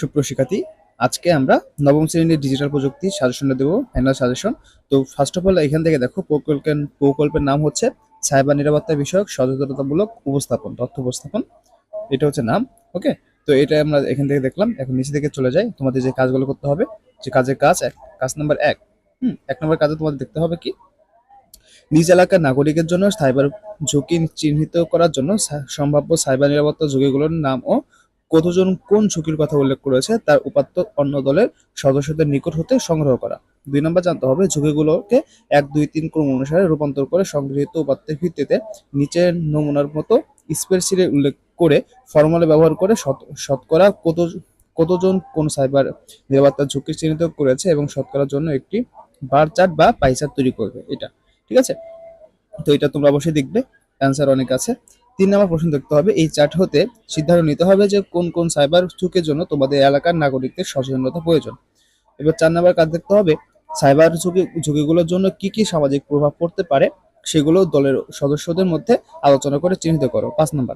সুপ্রিয় শিক্ষার্থী, আজকে আমরা নবম শ্রেণীর ডিজিটাল প্রযুক্তি সাজেশনটা দেবো, ফাইনাল সাজেশন। তো ফার্স্ট অফ অল এখান থেকে দেখো, প্রকল্পের নাম হচ্ছে সাইবার নিরাপত্তা বিষয়ক সচেতনতামূলক উপস্থাপন, তথ্য উপস্থাপন, এটা হচ্ছে নাম। ওকে, তো এটা আমরা এখান থেকে দেখলাম। এখন নিচে থেকে চলে যাই, তোমাদের যে কাজগুলো করতে হবে, যে কাজ নাম্বার 1। 1 নম্বর কাজে তোমাদের দেখতে হবে কি, নিজ এলাকার নাগরিকের জন্য সাইবার ঝুঁকি চিহ্নিত করার জন্য সম্ভাব্য সাইবার নিরাপত্তা ঝুঁকিগুলোর নাম ও কতজন কোন ঝুঁকির কথা উল্লেখ করেছে তার উপাত্ত অন্য দলের সদস্যদের নিকট হতে সংগ্রহ করা। 2 নম্বর জানতে হবে ঝুঁকিগুলোকে 1, 2, 3 ক্রম অনুসারে রূপান্তর করে সংগৃহীত উপাত্তের ভিত্তিতে নিচের নমুনার মতো স্প্রেডশিটে উল্লেখ করে ফর্মুলা ব্যবহার করে শতকরা কতজন কোন সাইবার নিরাপত্তা ঝুঁকি চিহ্নিত করেছে এবং শতকরার জন্য একটি বার চার্ট বা পাই চার্ট তৈরি করবে। এটা ঠিক আছে, তো এটা তোমরা অবশ্যই দেখবে, অ্যান্সার অনেক আছে। 3 নম্বর প্রশ্ন দেখতে হবে, এই চার্ট হতে সিদ্ধান্ত নিতে হবে যে কোন কোন সাইবার ঝুঁকির জন্য তোমাদের এলাকার নাগরিকদের সচেতনতা প্রয়োজন। এবার 4 নম্বর কাজ দেখতে হবে, সাইবার ঝুঁকিগুলোর জন্য কি কি সামাজিক প্রভাব পড়তে পারে সেগুলো দলের সদস্যদের মধ্যে আলোচনা করে চিহ্নিত করো। 5 নম্বর,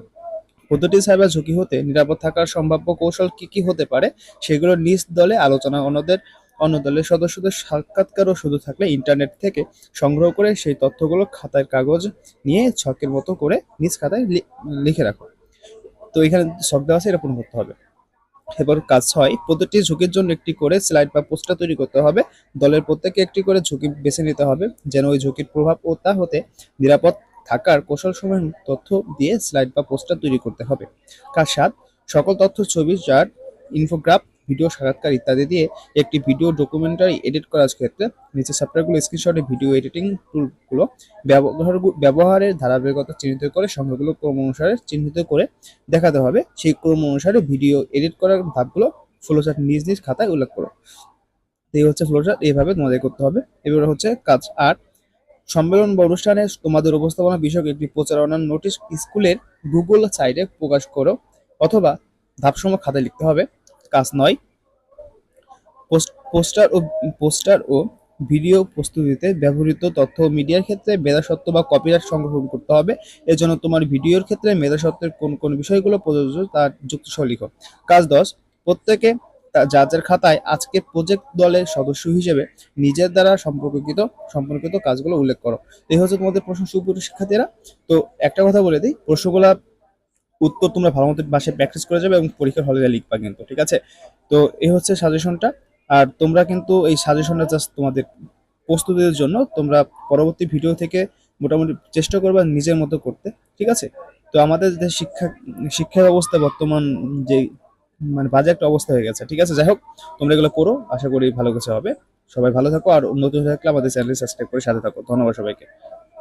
প্রতিটি সাইবার ঝুঁকি হতে নিরাপদ থাকার সম্ভাব্য কৌশল কি কি হতে পারে সেগুলো নিজ দলে আলোচনা, অন্য দলের সদস্যদের সাক্ষাৎকার ও শুধু থাকলে ইন্টারনেট থেকে সংগ্রহ করে সেই তথ্যগুলো খাতায় কাগজ নিয়ে ছকের মতো করে নিজ খাতায় লিখে রাখো। তো এখানে ছক দেওয়া আছে, এটা পূরণ করতে হবে। এবার কাজ 6, প্রতিটি ঝুঁকির জন্য একটি করে স্লাইড বা পোস্টার তৈরি করতে হবে। দলের প্রত্যেকে একটি করে ঝুঁকি বেছে নিতে হবে, যেন ওই ঝুঁকির প্রভাব ও তা হতে নিরাপদ থাকার কৌশলসমূহের তথ্য দিয়ে স্লাইড বা পোস্টার তৈরি করতে হবে। কাজ 7, সকল তথ্য, ছবি, চার্ট, ইনফোগ্রাফ, ভিডিও, সাক্ষাৎকার ইত্যাদি দিয়ে একটি ভিডিও ডকুমেন্টারি এডিট করার ক্ষেত্রে নিচে সফটওয়্যারগুলো স্ক্রিনশটে ভিডিও এডিটিং টুলগুলো ব্যবহারের ধারাবাহিকতা চিহ্নিত করে সংখ্যাগুলো ক্রম অনুসারে চিহ্নিত করে দেখাতে হবে। সেই ক্রম অনুসারে ভিডিও এডিট করার ধাপগুলো ফ্লোচার্ট নিজ নিজ খাতায় উল্লেখ করো। এই হচ্ছে ফ্লোচার্ট, এইভাবে তোমাদের করতে হবে। এবার হচ্ছে কাজ 8, সম্মেলন বা অনুষ্ঠানে তোমাদের উপস্থাপনা বিষয়ক একটি প্রচারণার নোটিশ স্কুলের গুগল সাইটে প্রকাশ করো অথবা ধাপসমূহ খাতায় লিখতে হবে। কাজ 9, পোস্টার ও ভিডিও প্রস্তুতিতে ব্যবহৃত তথ্য ও মিডিয়ার ক্ষেত্রে মেধাস্বত্ব বা কপিরাইট সংরক্ষণ করতে হবে। এর জন্য তোমার ভিডিওর ক্ষেত্রে মেধাস্বত্বের কোন কোন বিষয়গুলো প্রযোজ্য তার যুক্তিসহ লিখো। কাজ 10, প্রত্যেকে যার খাতায় আজকে প্রজেক্ট দলের সদস্য হিসেবে নিজের দ্বারা সম্পর্কিত কাজগুলো উল্লেখ করো। এই হচ্ছে তোমাদের প্রশ্ন, সুপ্রিয় শিক্ষার্থীরা। তো একটা কথা বলে দিই, প্রশ্নগুলা উত্তর তোমরা ভালো মতো বাসায় প্র্যাকটিস করে যাবে এবং পরীক্ষার হলে লিখবা কিন্তু, ঠিক আছে? তো এই হচ্ছে সাজেশনটা। আর তোমরা কিন্তু এই সাজেশনটা জাস্ট তোমাদের প্রস্তুতির জন্য, তোমরা পরবর্তী ভিডিও থেকে মোটামুটি চেষ্টা করবা নিজের মতো করতে, ঠিক আছে? তো আমাদের যে শিক্ষা ব্যবস্থা বর্তমান যে মানে বাজে একটা অবস্থা হয়ে গেছে, ঠিক আছে? যাই হোক, তোমরা এগুলো করো, আশা করি ভালো কিছু হবে। সবাই ভালো থাকো, আর নতুন হয়ে থাকলে আমাদের চ্যানেল সাবস্ক্রাইব করে সাথে থাকো। ধন্যবাদ সবাইকে।